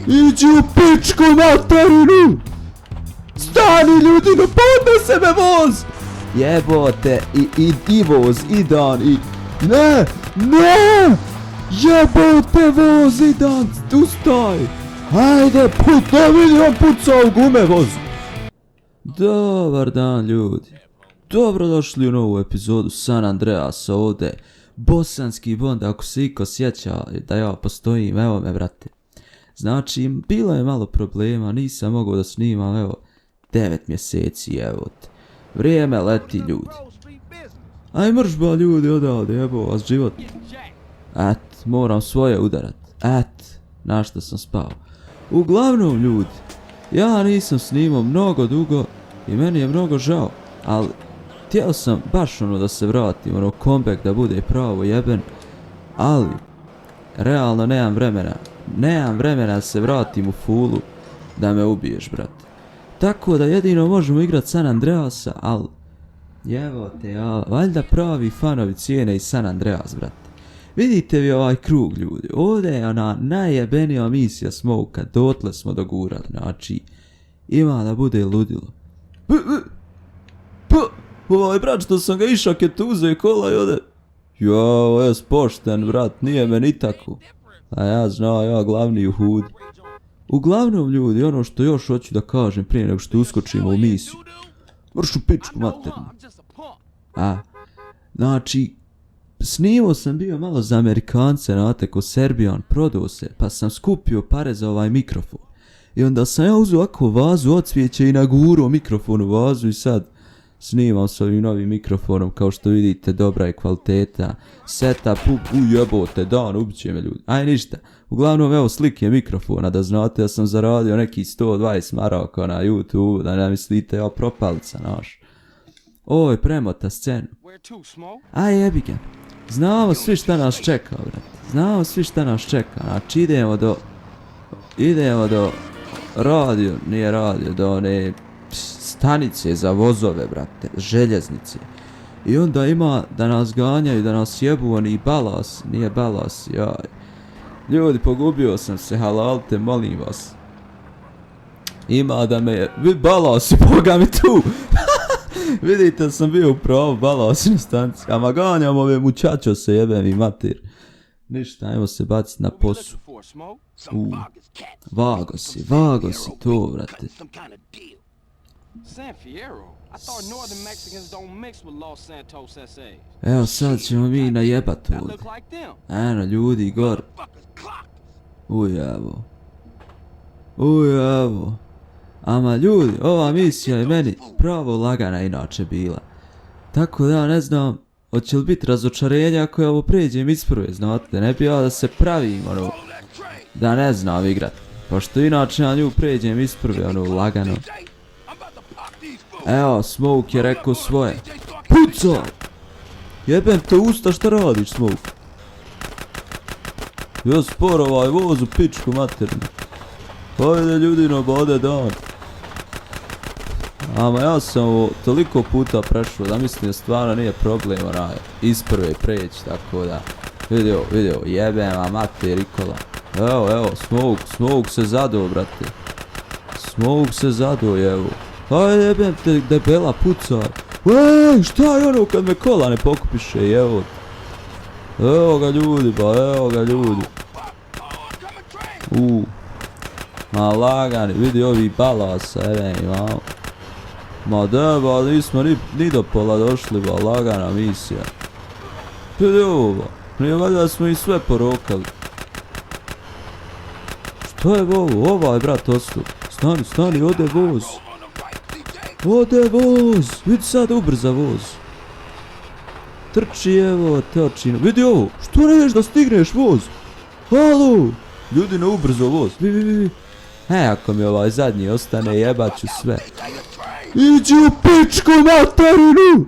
Iđi u pičku materinu! Stani ljudi, no podnese me voz! Jebote, i voz, i Dan, i... Ne! Ne! Jebote voz, i Dan, ustaj! Hajde, puta, vidi, on puca u gume vozu! Dobar dan ljudi. Dobrodošli u novu epizodu San Andreasa, ovdje bosanski Bond, ako se iko sjeća da ja postojim, evo me brate. Znači, bilo je malo problema, nisam mogao da snimam, evo, 9 mjeseci, evo te. Vrijeme leti ljudi. Aj mržba ljudi odavde, jebo vas život. Moram svoje udarat. Na što sam spao. Uglavnom ljudi, ja nisam snimao mnogo dugo i meni je mnogo žao, ali htio sam baš da se vratim, comeback da bude pravo jeben, ali realno nemam vremena da se vratim u fullu da me ubiješ brate. Tako da jedino možemo igrat San Andreasa, ali jevote ja, valjda pravi fanovi cijene i San Andreas brate. Vidite vi ovaj krug ljudi, ovdje je ona najjebenija misija Smoka, dotle smo dogurali, znači ima da bude ludilo. Ovaj brat što sam ga išao ketuze i kola i ode. Jo, jes pošten brat, nije me ni tako. A ja znao, ja glavni u hudi. Uglavnom ljudi, ono što još hoću da kažem prije nego što uskočimo u misiju. Vršu pičku maternu. Znači, snimao sam bio malo za Amerikance, znate, ko Serbijan, prodao se, pa sam skupio pare za ovaj mikrofon. I onda sam ja uzeo ovako vazu od cvijeća i nagurao mikrofon u vazu i sad snimam s ovim novim mikrofonom, kao što vidite, dobra je kvaliteta, setup, jebote, Dan, ubiće me ljudi. Aj ništa, uglavnom evo slike mikrofona, da znate da sam zaradio neki 120 maraka na YouTube, da ne mislite ja propalica naš. Ovo je premota scenu. Aj jebi ga, znamo svi šta nas čeka, brate, znači idemo do do one stanice za vozove, brate, željeznice. I onda ima da nas ganjaju, da nas jebu oni balas, nije balas, jaj. Ljudi, pogubio sam se, halalte, molim vas. Ima da me je, balas, boga mi tu. Vidite da sam bio u pravu, balas na stanici. Ama ganjam ove mučačo se, jebem i mater. Ništa, ajmo se baciti na posu. Vago si, to, brate. Evo sad ćemo mi najebat ovdje. Eno ljudi, gor. Ujavo. Ama ljudi, ova misija je meni pravo lagana inače bila. Tako da ne znam, hoće li biti razočarenja ako ja ovo pređem isprve, znate, ne bi ja da se pravim, da ne znam igrat. Pošto inače na nju pređem isprve, lagano. Evo, Smoke je rekao svoje. Pucaj! Jebem te usta, šta radiš, Smoke? Ja spor ovaj voz u pičku maternu. Hajde ljudi, no bode Dan. Ama ja sam ovo toliko puta prešao da mislim da stvarno nije problem isprve preći, tako da. Vidio, jebem a mater i kola. Evo, Smoke se zadao, brate. Evo. Hajde jebem te debela pucaj. Ej, šta je ono kad me kola ne pokupiše, evo. Evo ga ljudi. Ma lagani, vidi ovi balasa, imamo. Ma deba, nismo ni do pola došli, ba, lagana misija. Vidi ovo, nije valjda da smo ih sve porokali. Što je ovo? Ovaj brat ostao. Stani, ode voz. Vidi sad ubrza voz. Trči, evo, teočino. Vidi ovo, što ne ješ da stigneš voz? Halo, ljudi ne ubrzo voz. Vi. Ako mi ovaj zadnji ostane, jebat ću sve. Iđi u pičku materinu!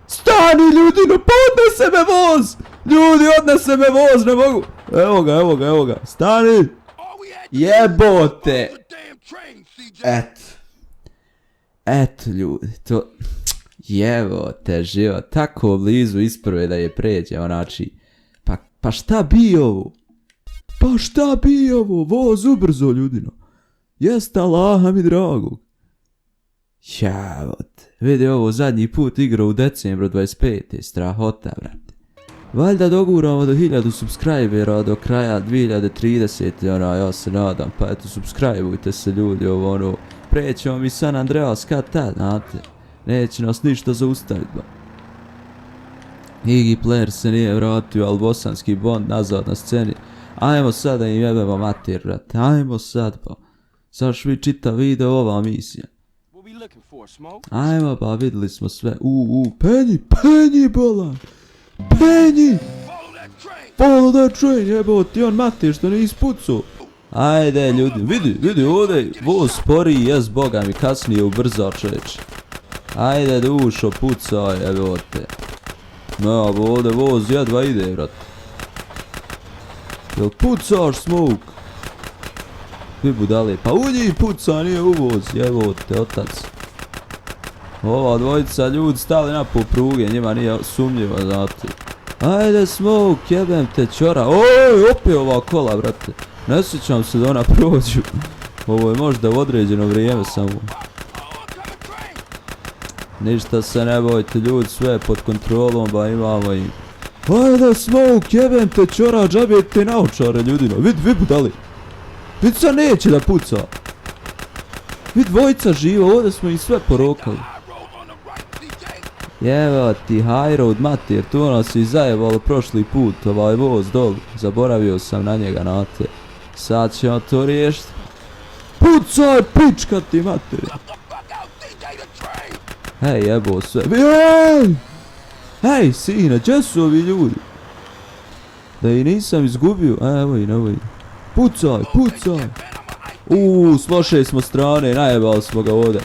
Stani ljudi, no podnese me voz! Ljudi, odnese me voz, ne mogu. Evo ga, stani! Jebote! Eto ljudi, to... Jebote, život, tako blizu isprve da je pređe, znači... Pa šta bi ovo? Pa šta bi ovo, voz ubrzo ljudino. Jeste Allaha mi dragog. Javote, vidi ovo zadnji put igrao u decembru 25. Strahota, brate. Valjda doguramo do 1000 subscribera do kraja 2030. Ja se nadam, pa eto, subscribeujte se ljudi, ovo ono, prećemo mi San Andreas kad tad, znate, neće nas ništa zaustaviti, ba. Iggy Player se nije vratio, ali bosanski Bond nazad na sceni. Ajmo sad da im jebemo mater, brate, ajmo sad, pa. Zaš vi čita video ova misija. Ajmo, pa vidjeli smo sve. Penny, bolan. Penny! Follow that train, jebote, on mater što ne ispucao. Ajde ljudi, vidi ovdje, voz spori, jes boga mi kasnije ubrzao čovječ. Ajde dušo, pucaj, jebote. No, ovdje voz jedva ide, brate. Jel pucaš, Smoke? Vi budale, pa u njih puca, nije uvoz, jebote, otac. Ova dvojica ljudi stali na pol pruge, njima nije sumnjivo, znate. Ajde Smoke, jebem te čora. Oj, opet ova kola, brate. Ne sjećam se da ona prođu. Ovo je možda u određeno vrijeme samo. Ništa se ne bojte ljudi, sve je pod kontrolom, ba imamo im. Ajde Smoke, jebem te čora, džabije te naočare ljudino. Vi budali. Vid sad neće da puca. Vi dvojica živa, ovdje smo ih sve porokali. Evo ti high road mater, tu nas i zajebalo prošli put, ovaj voz dolu, zaboravio sam na njega, znate. Sad ćemo to riješiti. Pucaj, pička ti mater. Hej, jebo sve. Hej, sine, gdje su ovi ljudi? Da i nisam izgubio, evo i. Pucaj. S loše smo strane, najebali smo ga ovdje.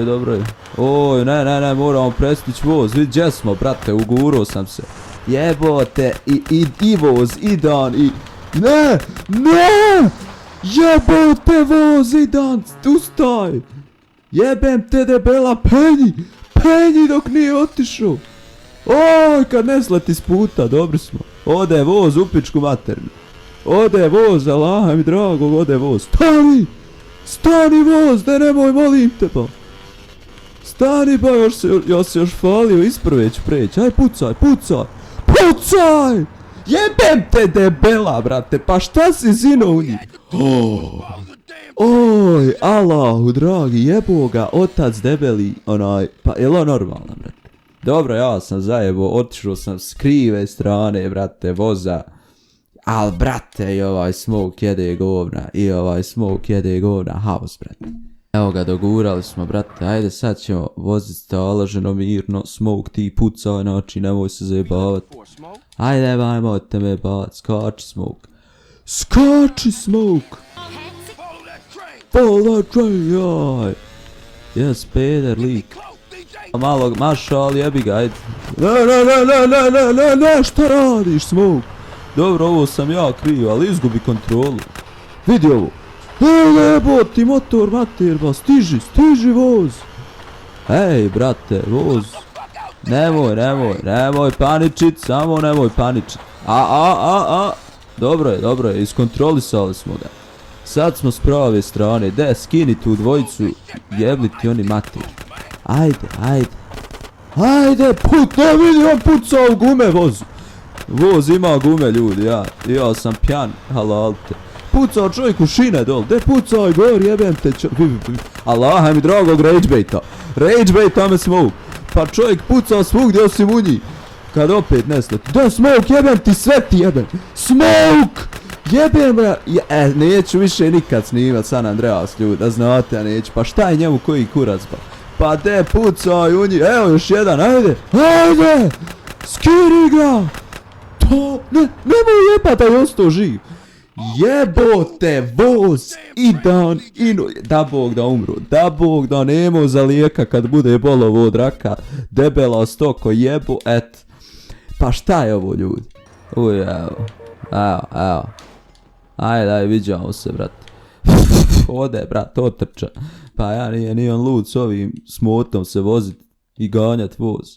Dobro je. Oj, ne, moramo prestići voz, vidi gdje smo, brate, ugurao sam se. Jebote, i voz, i dan, i... Ne! Jebote voz, i dan, ustaj! Jebem te debela, Penny dok nije otišao. Oj, kad ne sleti s puta, dobri smo. Ode voz u pičku materinu. Ode voz, Allaha mi dragog, ode voz. Stani voz, da nemoj, molim te pa. Stani pa, ja se još falio, isprve ću preći. Aj pucaj. Jebem te debela, brate, pa šta si zino u njih? Oj, Allahu dragi, jebo ga, otac debeli, pa jel on normalno, brate? Dobro, ja sam zajebo, otišao sam s krive strane, brate, voza. Al, brate, i ovaj Smoke jede govna, haos, brate. Evo ga, dogurali smo, brate, ajde sad ćemo voziti staloženo, mirno, Smoke ti pucaj, znači nemoj se zajebavat. Ajde, ajmo te me bavat, skači Smoke. Follow that train, jaj. Yes, peder, lik. Malo maša, ali jebi ga, ajde. Ne, šta radiš, Smoke? Dobro, ovo sam ja kriv, ali izgubi kontrolu. Vidi ovo. Jeboti motor, mater, ba, stiži voz. Ej, brate, voz. Nemoj paničit, samo nemoj paničit. Dobro je, iskontrolisali smo ga. Sad smo s prave strane, skini tu dvojicu, jebli ti oni mater. Ajde, ne vidi, on pucao u gume vozu. Voz ima gume ljudi, ja sam pjan, halalte. Pucao čovjek u šine dol, pucao gor, jebem te Allaha mi dragog ragebaita me Smoke. Pa čovjek pucao svugdje osim u njih. Kad opet nesleti, Smoke, jebem ti, sve ti jebem. Smoke! Jebem ga, neću više nikad snimat San Andreas ljudi, da znate, ja neću, pa šta je njemu koji kurac pa pucaj u njih, evo još jedan, ajde, skiri ga, nemoj jebat da je ostao živ, jebote voz, da Bog da umru, da Bog da nemo za lijeka kad bude bolovo od raka, debela stoko jebu, pa šta je ovo ljudi, evo, ajde, viđamo se, brate. Ode, brate, otrča. Pa ja nije on lud s ovim smotom se vozit i ganjat voz.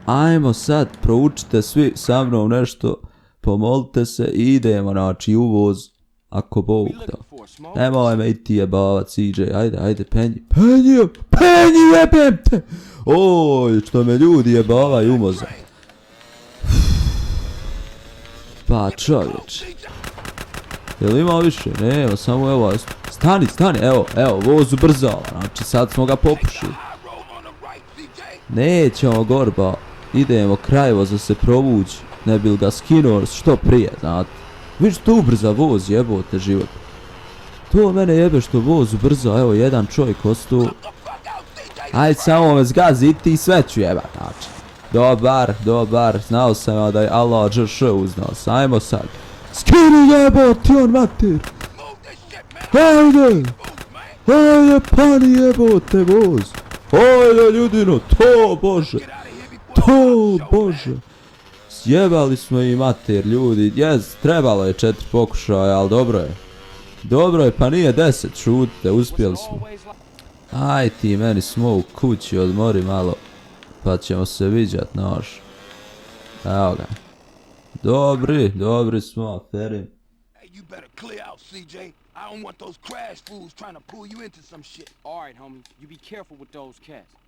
Ajmo sad, proučite svi sa mnom nešto. pomolite se i idemo, znači, uvoz, ako Bog da. Nemoj me i ti jebavat, CJ, ajde, penji, jebem te! Oj, što me ljudi jebavaju umoza. Pa čovječ. Jel ima više? Nema, samo evo, stani, evo, voz ubrzava, znači sad smo ga popušili. Nećemo gorba, idemo kraj voza se provući, ne bil ga skinuo što prije, znate. Viš to ubrza voz, jebote život. To mene jebe što voz ubrza, evo jedan čovjek ostao. Ajde samo me zgazi i ti sve ću jebat, znači. Dobar, znao sam da je Allah dž uznao, ajmo sad. Skini jebote, on mater. Ajde, pani jebote voz. Ajde ljudino, to bože. Sjebali smo i mater ljudi, trebalo je 4 pokušaja, ali dobro je, pa nije 10, šutite, uspjeli smo. Aj ti meni smoke kući, odmori malo, pa ćemo se viđat naš. Evo ga. Dobri smo, aferi.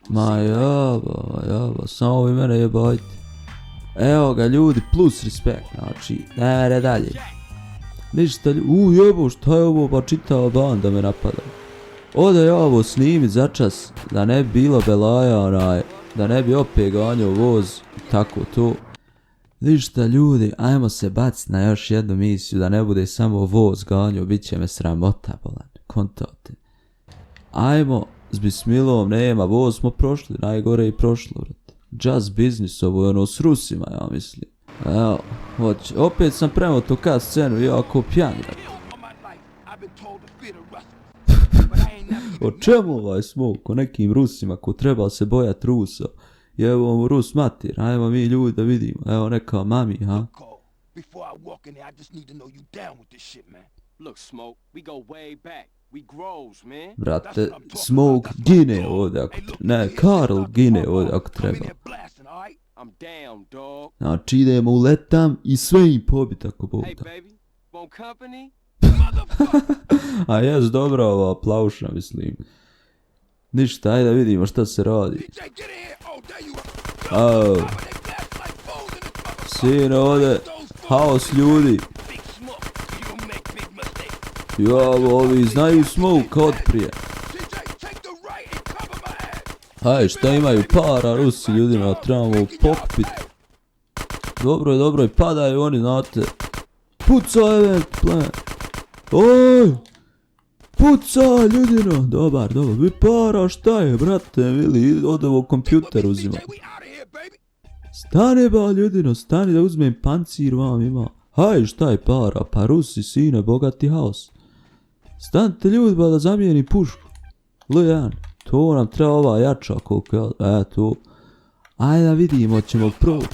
Ma jaba, samo vi mene jebajte. Evo ga ljudi, plus respekt, znači, ne dalje. Ništa jebo, šta je ovo, pa čitava banda me napada. Ode ja ovo snimit začas, da ne bi bilo belaja da ne bi opet ganjao voz, tako to. Ništa ljudi, ajmo se bacit na još jednu misiju, da ne bude samo voz ganjao, bit će me sramota, bolan, kontate. Ajmo, s bismilom, nema, voz smo prošli, najgore i prošlo, vrati. Just business, ovo je ono s Rusima, ja mislim. Evo, opet sam premoto ka scenu, jako pjan, vrati. O čemu ovaj smoke, o nekim Rusima ko treba se bojat Rusa? Evo mu Rus mater, ajmo mi ljudi da vidimo, evo neka mami, ha? Brate, Smoke gine ovdje ako treba, ne, Karl gine ovdje ako treba. Znači idemo u letam i sve im pobit ako Bog da. A jes dobro ova aplauša mislim. Ništa, ajde da vidimo šta se radi. Sine ovdje, haos ljudi. Javo, ovi znaju Smoke od prije. Aj, šta imaju para Rusi ljudima, trebamo pokupit. Dobro je, padaju oni, znate. Pucaj, event, plen. Oj! Pucaj, ljudino, dobar, vi para, šta je, brate, vili, od ovog kompjuter uzima. Stani ba, ljudino, stani da uzmem pancir vam ima. Haj, šta je para, pa Rusi, sine, bogati haos. Stanite ljudi ba da zamijeni pušku. Lujan, to nam treba ova jača koliko ja, to. Ajde da vidimo, ćemo proći.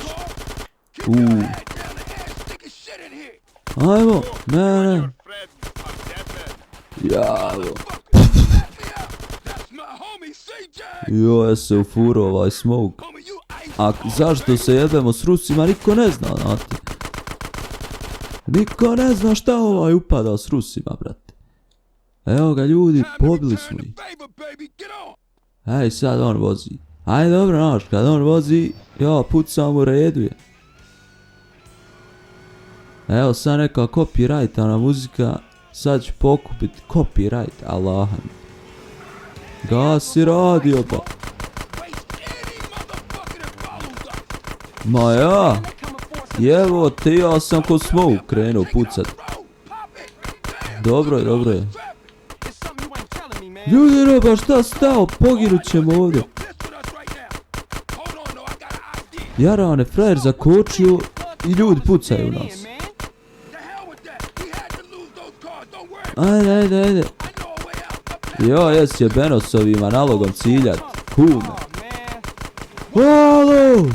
Ajmo, ne. Javo. Ja se ufuro ovaj Smoke. A zašto se jebemo s Rusima, niko ne zna, znate. Niko ne zna šta ovaj upada s Rusima, brate. Evo ga ljudi, pobili smo ih. Ej, sad on vozi. Ajde dobro, znaš, kad on vozi, ja pucam u redu je. Evo sad neka copyrightana muzika, sad ću pokupit copyright, Allahan. Gasi radio pa. Ma ja, jevo te, ja sam ko Smoke krenuo pucat. Dobro je. Ljudi roba, šta stao, poginut ćemo ovdje. Jarane, frajer zakočio i ljudi pucaju u nas. Ajde. Jo, jes jebeno s ovim analogom ciljat. Kume. Halo!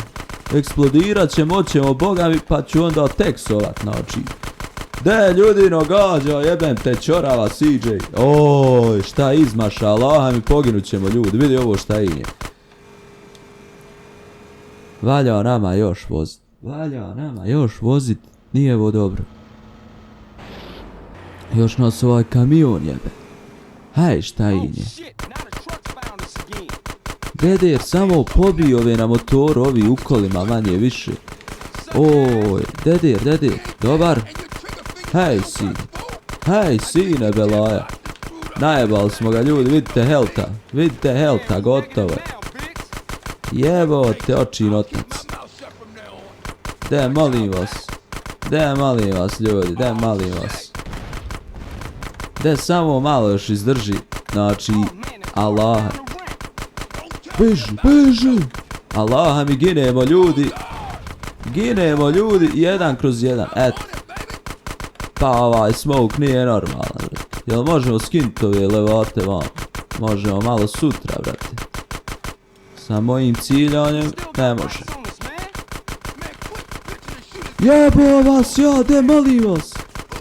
Eksplodirat ćemo, boga mi, pa ću onda teksovat, znači. De, ljudino, gađa, jebem te čorava, CJ. Oj, šta izmaša, Allah mi poginut ćemo ljudi, vidi ovo šta je. Valja nama još vozit. Nije ovo dobro. Još nas ovaj kamion jebe. Haj, šta im je? Deder samo pobij ove na motoru, ovi u kolima manje više. Oj, deder, dobar. Hej, sine Belaja. Najebali smo ga ljudi, vidite helta, gotovo je. Jebote, očin otac. De, molim vas ljudi, De, samo malo još izdrži, znači, Allaha. Beži. Allaha mi ginemo ljudi, 1/1, eto. Pa ovaj smoke nije normalan, jel možemo skinut ove levote vam? Možemo malo sutra, brate. Sa mojim ciljanjem, ne može. Jebo vas ja, de molim vas.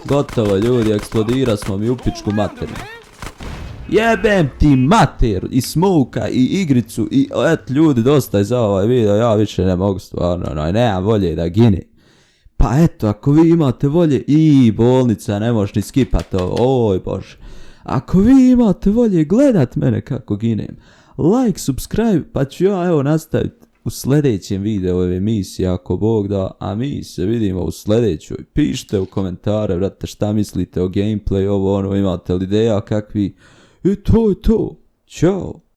Gotovo ljudi, eksplodira smo mi u pičku materiju. Jebem ti mater, i smoka, i igricu, i eto ljudi, dosta je za ovaj video, ja više ne mogu stvarno, nemam volje da gine. Pa eto, ako vi imate volje, i bolnica, ne možeš ni skipat ovo, oj bože. Ako vi imate volje gledat mene kako ginem, like, subscribe, pa ću ja evo nastaviti u sljedećem videu ove emisije, ako Bog da, a mi se vidimo u sljedećoj. Pišite u komentare, brate, šta mislite o gameplay, ovo ono, imate li ideja kakvi, i to je to. Ćao.